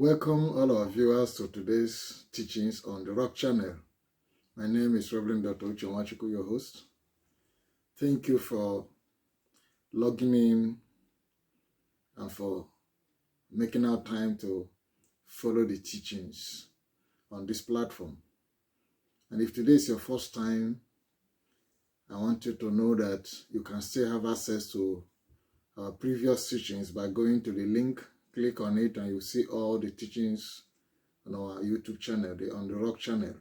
Welcome all our viewers to today's teachings on the Rock Channel. My name is Reverend Dr. Uchenwachukwu, your host. Thank you for logging in and for making our time to follow the teachings on this platform. And if today is your first time, I want you to know that you can still have access to our previous teachings by going to the link. Click on it and you'll see all the teachings on our YouTube channel. The On the Rock channel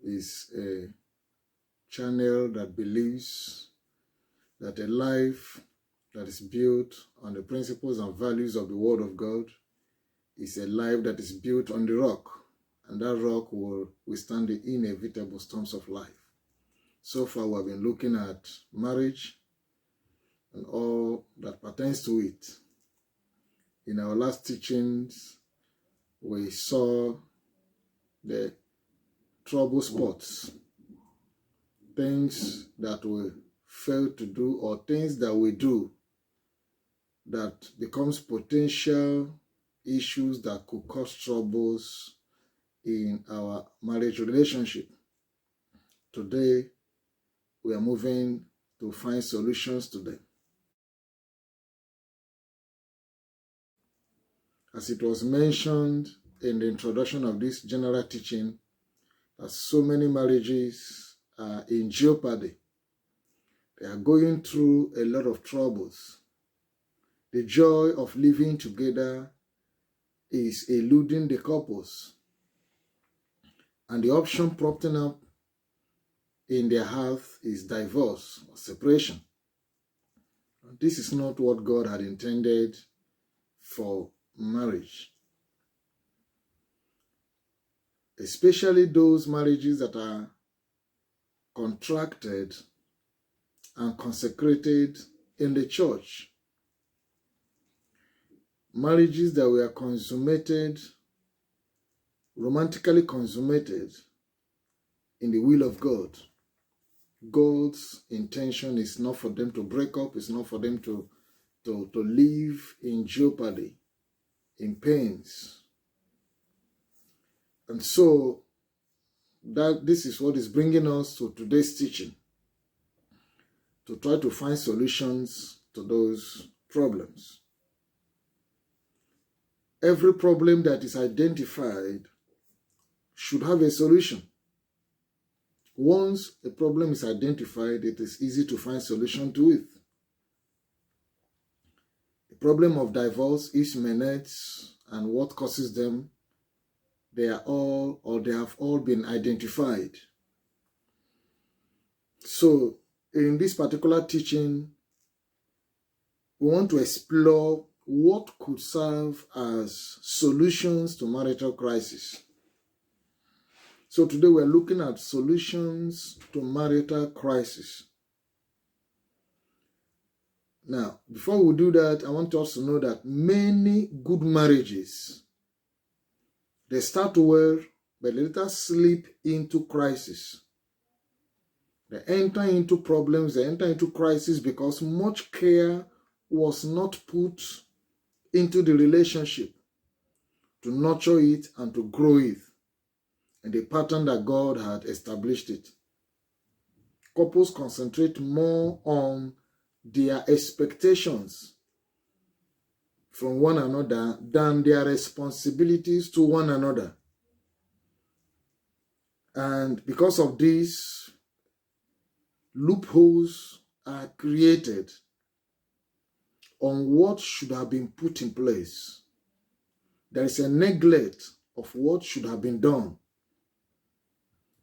is a channel that believes that a life that is built on the principles and values of the Word of God is a life that is built on the rock, and that rock will withstand the inevitable storms of life. So far, we have been looking at marriage and all that pertains to it. In our last teachings, we saw the trouble spots, things that we fail to do or things that we do that becomes potential issues that could cause troubles in our marriage relationship. Today, we are moving to find solutions to them. As it was mentioned in the introduction of this general teaching, that so many marriages are in jeopardy. They are going through a lot of troubles. The joy of living together is eluding the couples, and the option propping up in their hearth is divorce or separation. This is not what God had intended for marriage, especially those marriages that are contracted and consecrated in the church. Marriages that were consummated, romantically consummated in the will of God. God's intention is not for them to break up, it's not for them to live in jeopardy, in pains. And so this is what is bringing us to today's teaching, to try to find solutions to those problems. Every problem that is identified should have a solution. Once a problem is identified, it is easy to find solution to it. The problem of divorce, its menace, and what causes them, they have all been identified. So, in this particular teaching, we want to explore what could serve as solutions to marital crisis. So today we're looking at solutions to marital crisis. Now, before we do that, I want us to know that many good marriages, they start well, but later slip into crisis. They enter into problems, they enter into crisis because much care was not put into the relationship to nurture it and to grow it in the pattern that God had established it. Couples concentrate more on their expectations from one another than their responsibilities to one another. And because of this, loopholes are created on what should have been put in place. There is a neglect of what should have been done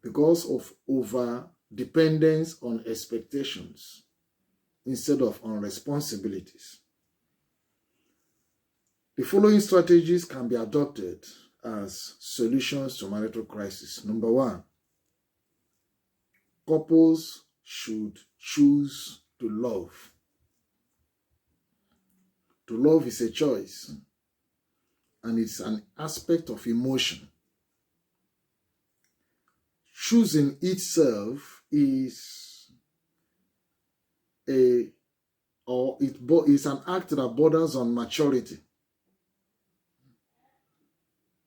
because of over-dependence on expectations instead of on responsibilities. The following strategies can be adopted as solutions to marital crisis. Number one, couples should choose to love. To love is a choice, and it's an aspect of emotion. Choosing itself is an act that borders on maturity.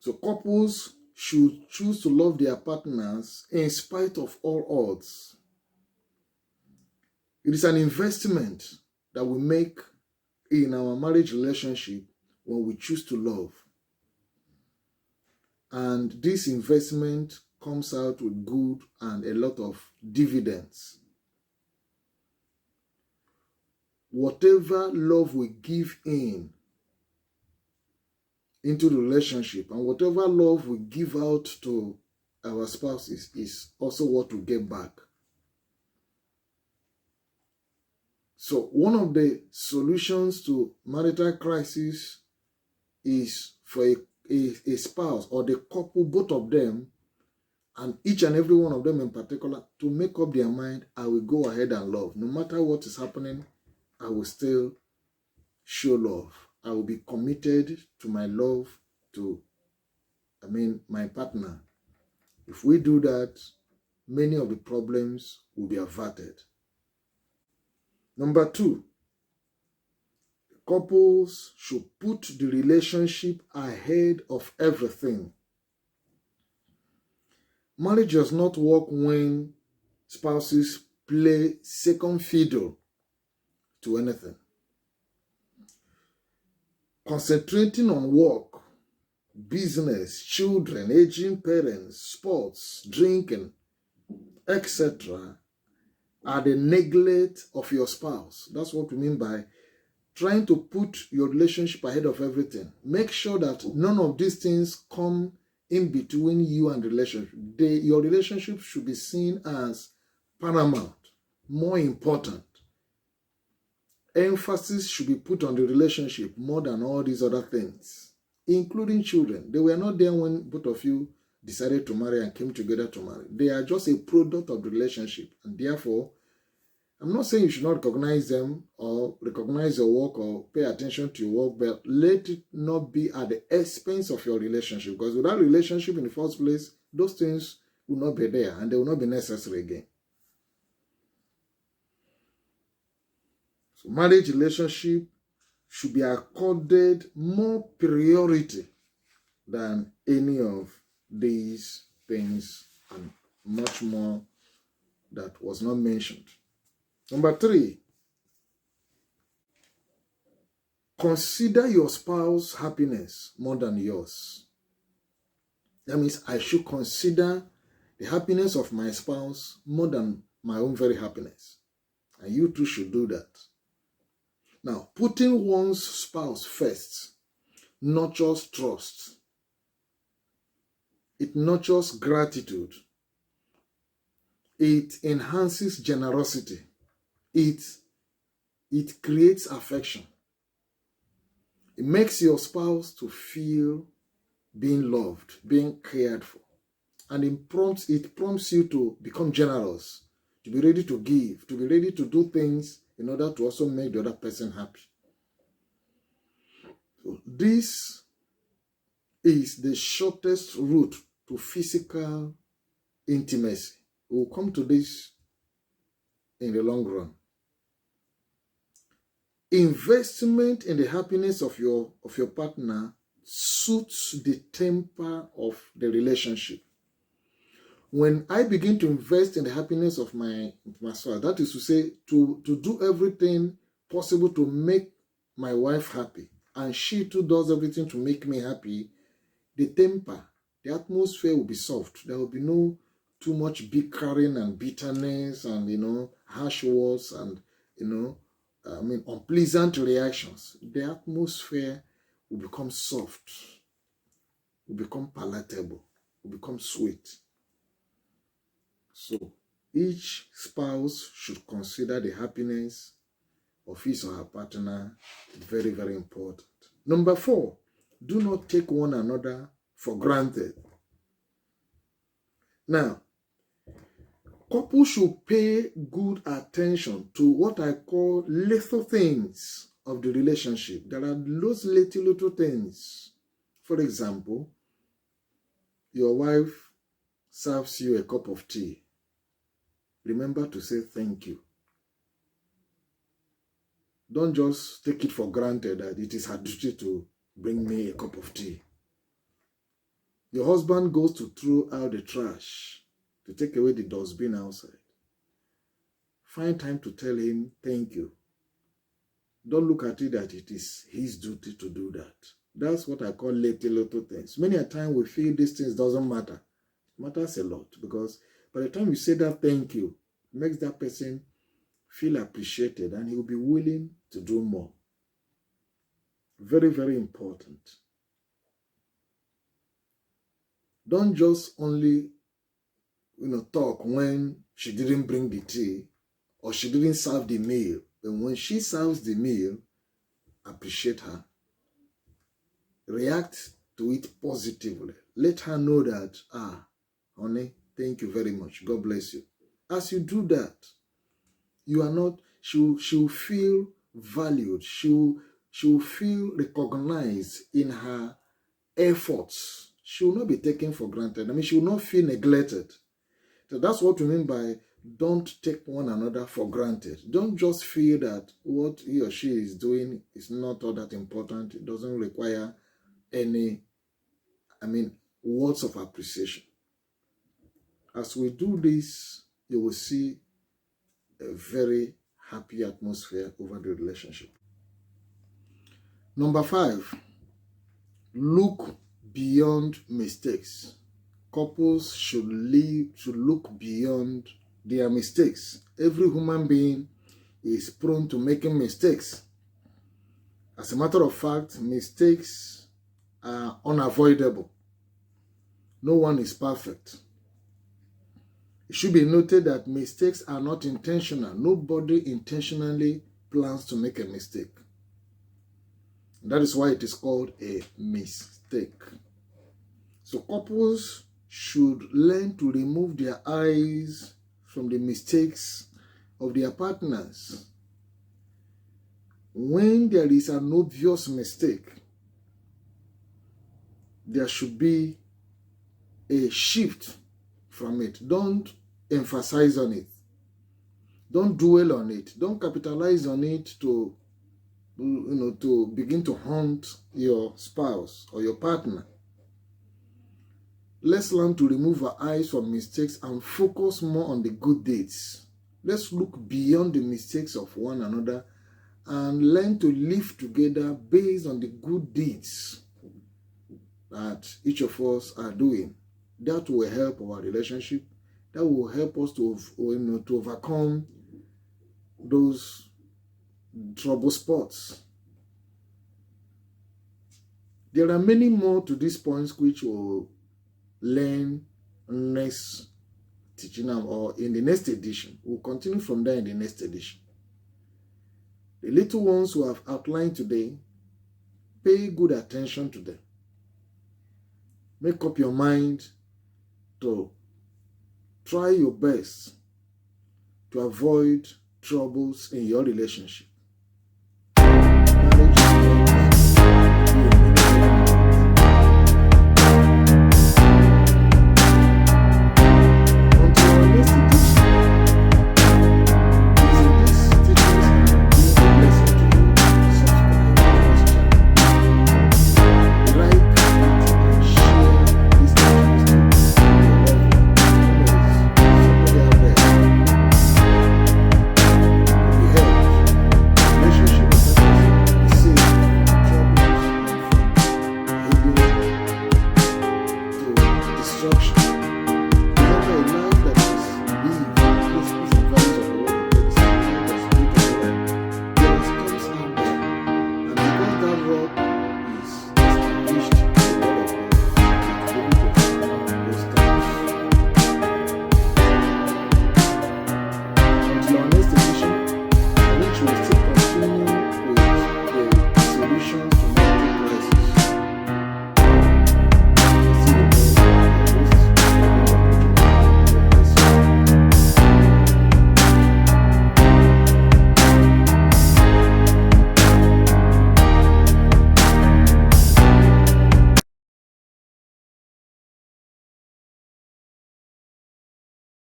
So couples should choose to love their partners in spite of all odds. It is an investment that we make in our marriage relationship when we choose to love. And this investment comes out with good and a lot of dividends. Whatever love we give into the relationship and whatever love we give out to our spouses is also what we get back. So one of the solutions to marital crisis is for a spouse or the couple, both of them, and each and every one of them in particular, to make up their mind, I will go ahead and love. No matter what is happening, I will still show love. I will be committed to my love to, my partner. If we do that, many of the problems will be averted. Number 2, couples should put the relationship ahead of everything. Marriage does not work when spouses play second fiddle to anything. Concentrating on work, business, children, aging parents, sports, drinking, etc. are the neglect of your spouse. That's what we mean by trying to put your relationship ahead of everything. Make sure that none of these things come in between you and the relationship. Your relationship should be seen as paramount, more important. Emphasis should be put on the relationship more than all these other things, including children. They were not there when both of you decided to marry and came together to marry. They are just a product of the relationship, and therefore, I'm not saying you should not recognize them or recognize your work or pay attention to your work, but let it not be at the expense of your relationship, because without relationship in the first place, those things will not be there and they will not be necessary again. So marriage relationship should be accorded more priority than any of these things and much more that was not mentioned. Number 3, consider your spouse's happiness more than yours. That means I should consider the happiness of my spouse more than my own very happiness. And you too should do that. Now, putting one's spouse first nurtures trust. It nurtures gratitude. It enhances generosity. It creates affection. It makes your spouse to feel being loved, being cared for. And it prompts you to become generous, to be ready to give, to be ready to do things in order to also make the other person happy. So this is the shortest route to physical intimacy. We'll come to this in the long run. Investment in the happiness of your partner suits the temper of the relationship. When I begin to invest in the happiness of my spouse, that is to say, to do everything possible to make my wife happy, and she too does everything to make me happy, the temper, the atmosphere will be soft. There will be no too much bickering and bitterness and, harsh words and, unpleasant reactions. The atmosphere will become soft, will become palatable, will become sweet. So each spouse should consider the happiness of his or her partner very, very important. Number 4, do not take one another for granted. Now, couples should pay good attention to what I call little things of the relationship. There are those little things. For example, your wife serves you a cup of tea. Remember to say thank you. Don't just take it for granted that it is her duty to bring me a cup of tea. Your husband goes to throw out the trash, to take away the dustbin outside. Find time to tell him thank you. Don't look at it that it is his duty to do that. That's what I call little things. Many a time we feel these things doesn't matter. It matters a lot, because by the time you say that thank you, it makes that person feel appreciated and he will be willing to do more. Very, very important. Don't just only talk when she didn't bring the tea or she didn't serve the meal. And when she serves the meal, appreciate her. React to it positively. Let her know that, honey, thank you very much. God bless you. As you do that, you are not, she'll feel valued. She'll feel recognized in her efforts. She will not be taken for granted. I mean, she will not feel neglected. So that's what we mean by don't take one another for granted. Don't just feel that what he or she is doing is not all that important. It doesn't require any, words of appreciation. As we do this, you will see a very happy atmosphere over the relationship. Number 5, look beyond mistakes. Couples should look beyond their mistakes. Every human being is prone to making mistakes. As a matter of fact, mistakes are unavoidable. No one is perfect. It should be noted that mistakes are not intentional. Nobody intentionally plans to make a mistake. That is why it is called a mistake. So couples should learn to remove their eyes from the mistakes of their partners. When there is an obvious mistake, there should be a shift from it. Don't emphasize on it. Don't dwell on it. Don't capitalize on it to begin to haunt your spouse or your partner. Let's learn to remove our eyes from mistakes and focus more on the good deeds. Let's look beyond the mistakes of one another and learn to live together based on the good deeds that each of us are doing. That will help our relationship. That will help us to overcome those trouble spots. There are many more to these points which we'll learn next teaching or in the next edition. We'll continue from there in the next edition. The little ones who have outlined today, pay good attention to them. Make up your mind to try your best to avoid troubles in your relationship. Destruction.